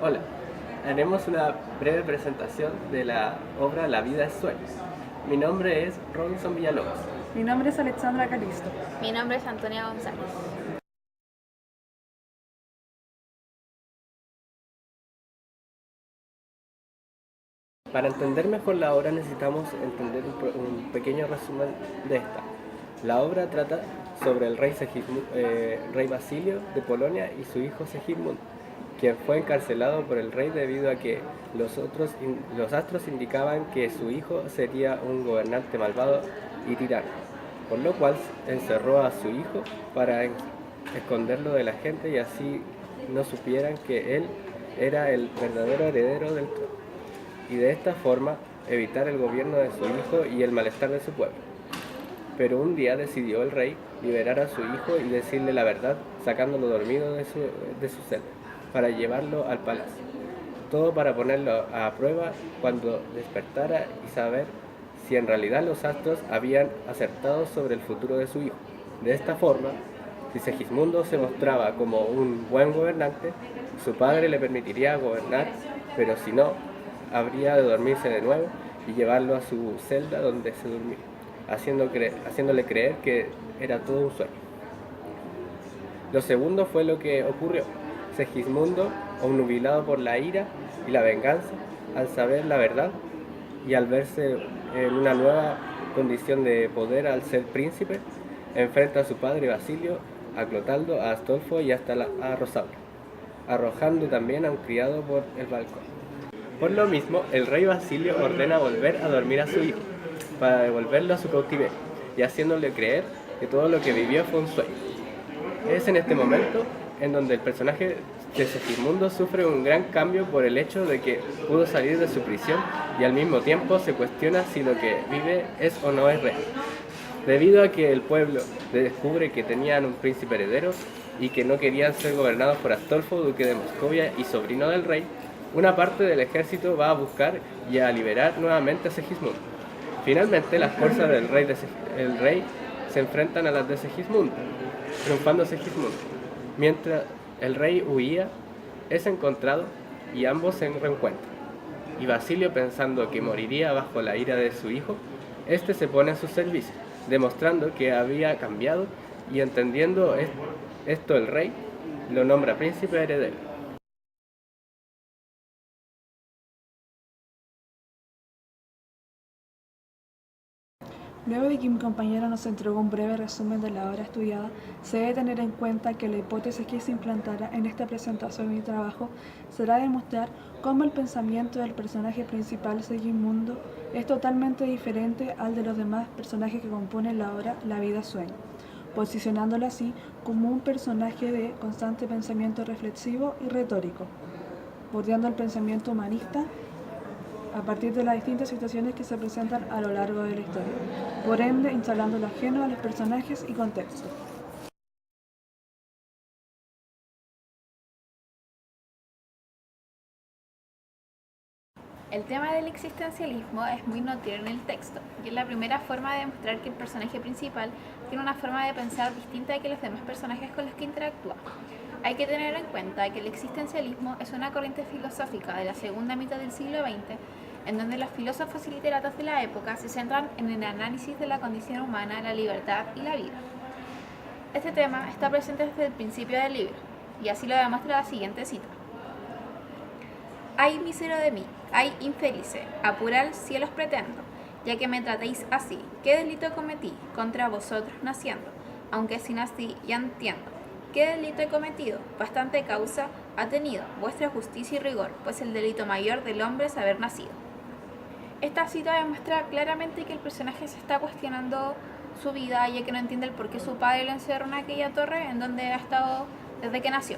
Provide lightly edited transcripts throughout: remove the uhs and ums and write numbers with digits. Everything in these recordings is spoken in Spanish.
Hola, haremos una breve presentación de la obra La vida es sueño. Mi nombre es Robinson Villalobos. Mi nombre es Alexandra Calisto. Mi nombre es Antonia González. Para entender mejor la obra necesitamos entender un pequeño resumen de esta. La obra trata sobre el rey Basilio de Polonia y su hijo Segismundo, quien fue encarcelado por el rey debido a que los astros indicaban que su hijo sería un gobernante malvado y tirano, por lo cual encerró a su hijo para esconderlo de la gente y así no supieran que él era el verdadero heredero del trono, y de esta forma evitar el gobierno de su hijo y el malestar de su pueblo. Pero un día decidió el rey liberar a su hijo y decirle la verdad, sacándolo dormido de su celda, para llevarlo al palacio. Todo para ponerlo a prueba cuando despertara y saber si en realidad los astros habían acertado sobre el futuro de su hijo. De esta forma, si Segismundo se mostraba como un buen gobernante, su padre le permitiría gobernar, pero si no, habría de dormirse de nuevo y llevarlo a su celda donde se durmió, haciéndole creer que era todo un sueño. Lo segundo fue lo que ocurrió. Segismundo, obnubilado por la ira y la venganza, al saber la verdad y al verse en una nueva condición de poder al ser príncipe, enfrenta a su padre Basilio, a Clotaldo, a Astolfo y hasta a Rosaura, arrojando también a un criado por el balcón. Por lo mismo, el rey Basilio ordena volver a dormir a su hijo, para devolverlo a su cautiverio, y haciéndole creer que todo lo que vivió fue un sueño. Es en este momento en donde el personaje de Segismundo sufre un gran cambio por el hecho de que pudo salir de su prisión y al mismo tiempo se cuestiona si lo que vive es o no es real. Debido a que el pueblo descubre que tenían un príncipe heredero y que no querían ser gobernados por Astolfo, duque de Moscovia y sobrino del rey, una parte del ejército va a buscar y a liberar nuevamente a Segismundo. Finalmente, las fuerzas del rey se enfrentan a las de Segismundo, triunfando Segismundo. Mientras el rey huía, es encontrado y ambos se reencuentran. Y Basilio, pensando que moriría bajo la ira de su hijo, este se pone a su servicio, demostrando que había cambiado, y entendiendo esto el rey lo nombra príncipe heredero. Luego de que mi compañera nos entregó un breve resumen de la obra estudiada, se debe tener en cuenta que la hipótesis que se implantará en esta presentación y trabajo será demostrar cómo el pensamiento del personaje principal, Segismundo, es totalmente diferente al de los demás personajes que componen la obra La vida sueño, posicionándolo así como un personaje de constante pensamiento reflexivo y retórico, bordeando el pensamiento humanista a partir de las distintas situaciones que se presentan a lo largo de la historia, por ende instalando lo ajeno a los personajes y contextos. El tema del existencialismo es muy notorio en el texto, y es la primera forma de demostrar que el personaje principal tiene una forma de pensar distinta que los demás personajes con los que interactúa. Hay que tener en cuenta que el existencialismo es una corriente filosófica de la segunda mitad del siglo XX, en donde los filósofos y literatos de la época se centran en el análisis de la condición humana, la libertad y la vida. Este tema está presente desde el principio del libro, y así lo demuestra la siguiente cita. Ay mísero de mí, ay infelice, apurar cielos pretendo, ya que me tratéis así. ¿Qué delito cometí contra vosotros naciendo? Aunque si nací ya entiendo. ¿Qué delito he cometido? Bastante causa ha tenido vuestra justicia y rigor, pues el delito mayor del hombre es haber nacido. Esta cita demuestra claramente que el personaje se está cuestionando su vida, ya que no entiende el por qué su padre lo encerró en aquella torre en donde ha estado desde que nació.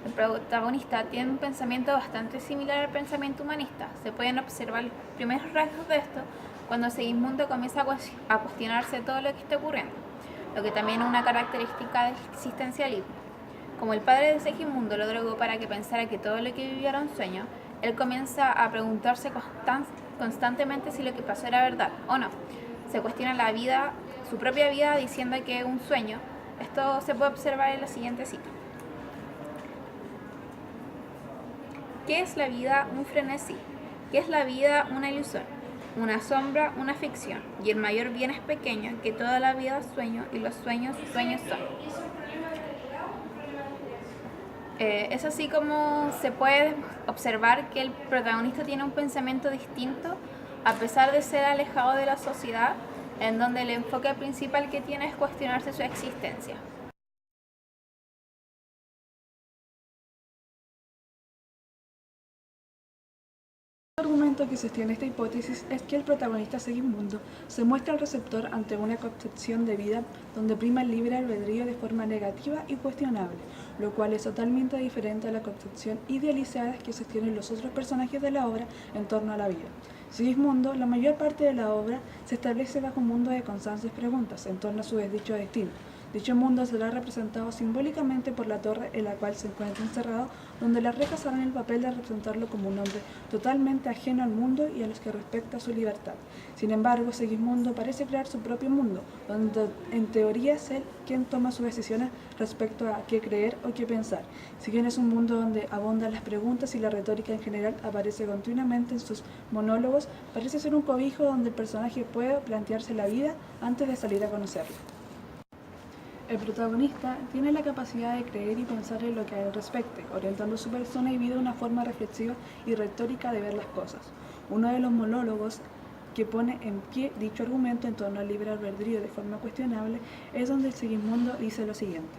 El protagonista tiene un pensamiento bastante similar al pensamiento humanista. Se pueden observar los primeros rasgos de esto cuando Segismundo comienza a cuestionarse todo lo que está ocurriendo, lo que también es una característica del existencialismo. Como el padre de Segismundo lo drogó para que pensara que todo lo que vivía era un sueño, él comienza a preguntarse constantemente si lo que pasó era verdad o no. Se cuestiona la vida, su propia vida, diciendo que es un sueño. Esto se puede observar en la siguiente cita. ¿Qué es la vida? Un frenesí. ¿Qué es la vida? Una ilusión. Una sombra, una ficción. Y el mayor bien es pequeño, que toda la vida es sueño, y los sueños, sueños son. Es así como se puede observar que el protagonista tiene un pensamiento distinto, a pesar de ser alejado de la sociedad, en donde el enfoque principal que tiene es cuestionarse su existencia. El argumento que sostiene esta hipótesis es que el protagonista Segismundo se muestra al receptor ante una concepción de vida donde prima el libre albedrío de forma negativa y cuestionable, lo cual es totalmente diferente a la concepción idealizada que sostienen los otros personajes de la obra en torno a la vida. Segismundo, la mayor parte de la obra se establece bajo un mundo de constantes preguntas en torno a su desdicho destino. Dicho mundo será representado simbólicamente por la torre en la cual se encuentra encerrado, donde las rejas harán el papel de representarlo como un hombre totalmente ajeno al mundo y a los que respecta su libertad. Sin embargo, Segismundo parece crear su propio mundo, donde en teoría es él quien toma sus decisiones respecto a qué creer o qué pensar. Si bien es un mundo donde abundan las preguntas y la retórica en general aparece continuamente en sus monólogos, parece ser un cobijo donde el personaje puede plantearse la vida antes de salir a conocerla. El protagonista tiene la capacidad de creer y pensar en lo que a él respecte, orientando su persona y vida de una forma reflexiva y retórica de ver las cosas. Uno de los monólogos que pone en pie dicho argumento en torno al libre albedrío de forma cuestionable es donde el Segismundo dice lo siguiente: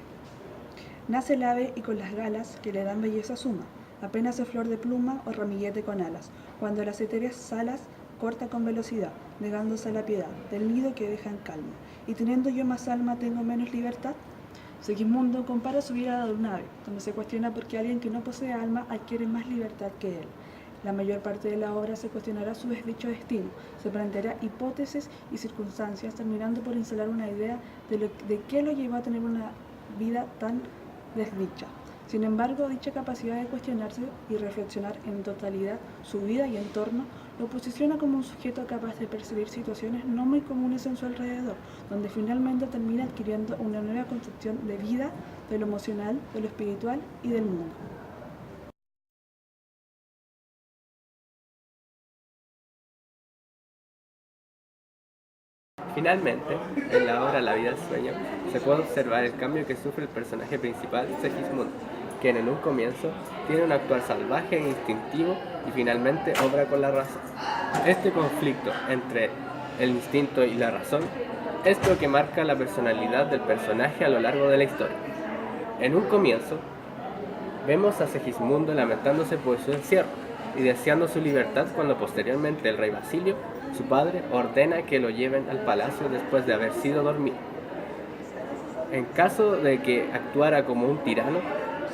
nace el ave y con las galas que le dan belleza suma, apenas es flor de pluma o ramillete con alas, cuando las etéreas alas corta con velocidad, negándose a la piedad, del nido que deja en calma. Y teniendo yo más alma, ¿tengo menos libertad? Segismundo compara su vida a la de un ave, donde se cuestiona por qué alguien que no posee alma adquiere más libertad que él. La mayor parte de la obra se cuestionará su desdicho destino, se planteará hipótesis y circunstancias, terminando por instalar una idea de qué lo llevó a tener una vida tan desdicha. Sin embargo, dicha capacidad de cuestionarse y reflexionar en totalidad su vida y entorno lo posiciona como un sujeto capaz de percibir situaciones no muy comunes en su alrededor, donde finalmente termina adquiriendo una nueva concepción de vida, de lo emocional, de lo espiritual y del mundo. Finalmente, en la obra La vida del sueño, se puede observar el cambio que sufre el personaje principal, Segismundo, quien en un comienzo tiene un actuar salvaje e instintivo y finalmente obra con la razón. Este conflicto entre el instinto y la razón es lo que marca la personalidad del personaje a lo largo de la historia. En un comienzo, vemos a Segismundo lamentándose por su encierro y deseando su libertad cuando posteriormente el rey Basilio, su padre, ordena que lo lleven al palacio después de haber sido dormido. En caso de que actuara como un tirano,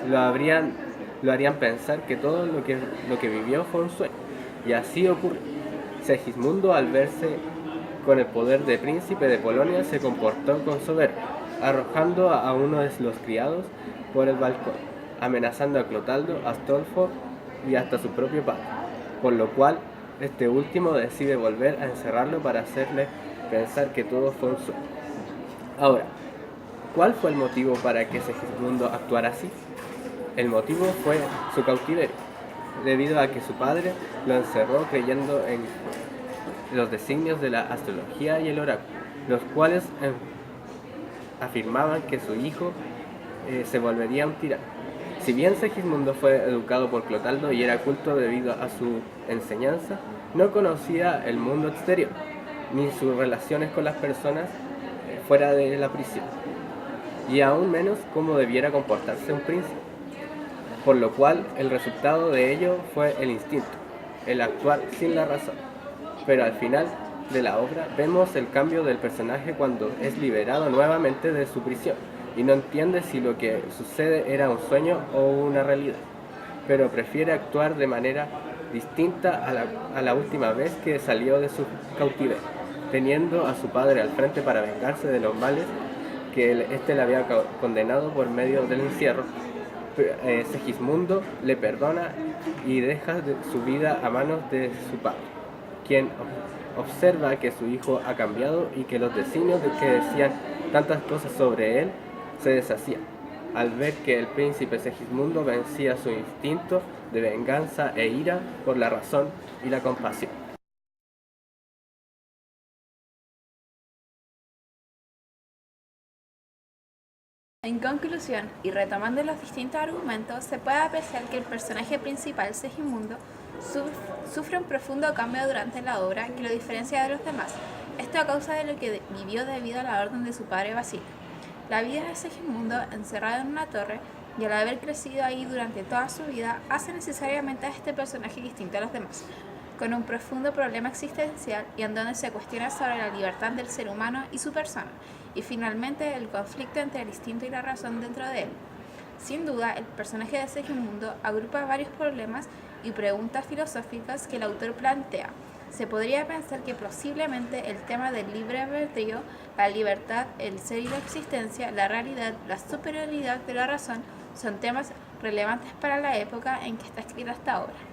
lo harían pensar que todo lo que vivió fue un sueño, y así ocurrió. Segismundo, al verse con el poder de príncipe de Polonia, se comportó con soberbia, arrojando a uno de los criados por el balcón, amenazando a Clotaldo, Astolfo y hasta su propio padre, por lo cual este último decide volver a encerrarlo para hacerle pensar que todo fue un sueño. Ahora, ¿cuál fue el motivo para que Segismundo actuara así? El motivo fue su cautiverio, debido a que su padre lo encerró creyendo en los designios de la astrología y el oráculo, los cuales afirmaban que su hijo se volvería un tirano. Si bien Segismundo fue educado por Clotaldo y era culto debido a su enseñanza, no conocía el mundo exterior, ni sus relaciones con las personas fuera de la prisión, y aún menos cómo debiera comportarse un príncipe. Por lo cual, el resultado de ello fue el instinto, el actuar sin la razón. Pero al final de la obra vemos el cambio del personaje cuando es liberado nuevamente de su prisión y no entiende si lo que sucede era un sueño o una realidad, pero prefiere actuar de manera distinta a la última vez que salió de su cautiverio, teniendo a su padre al frente para vengarse de los males que éste le había condenado por medio del encierro. Segismundo le perdona y deja su vida a manos de su padre, quien observa que su hijo ha cambiado y que los designios que decían tantas cosas sobre él se deshacían. al ver que el príncipe Segismundo vencía su instinto de venganza e ira por la razón y la compasión. En conclusión, y retomando los distintos argumentos, se puede apreciar que el personaje principal, Segismundo, sufre un profundo cambio durante la obra que lo diferencia de los demás. Esto a causa de lo que vivió debido a la orden de su padre Basilio. La vida de Segismundo, encerrado en una torre, y al haber crecido ahí durante toda su vida, hace necesariamente a este personaje distinto a los demás, con un profundo problema existencial y en donde se cuestiona sobre la libertad del ser humano y su persona, y finalmente el conflicto entre el instinto y la razón dentro de él. Sin duda, el personaje de Segismundo agrupa varios problemas y preguntas filosóficas que el autor plantea. Se podría pensar que posiblemente el tema del libre albedrío, la libertad, el ser y la existencia, la realidad, la superioridad de la razón son temas relevantes para la época en que está escrita esta obra.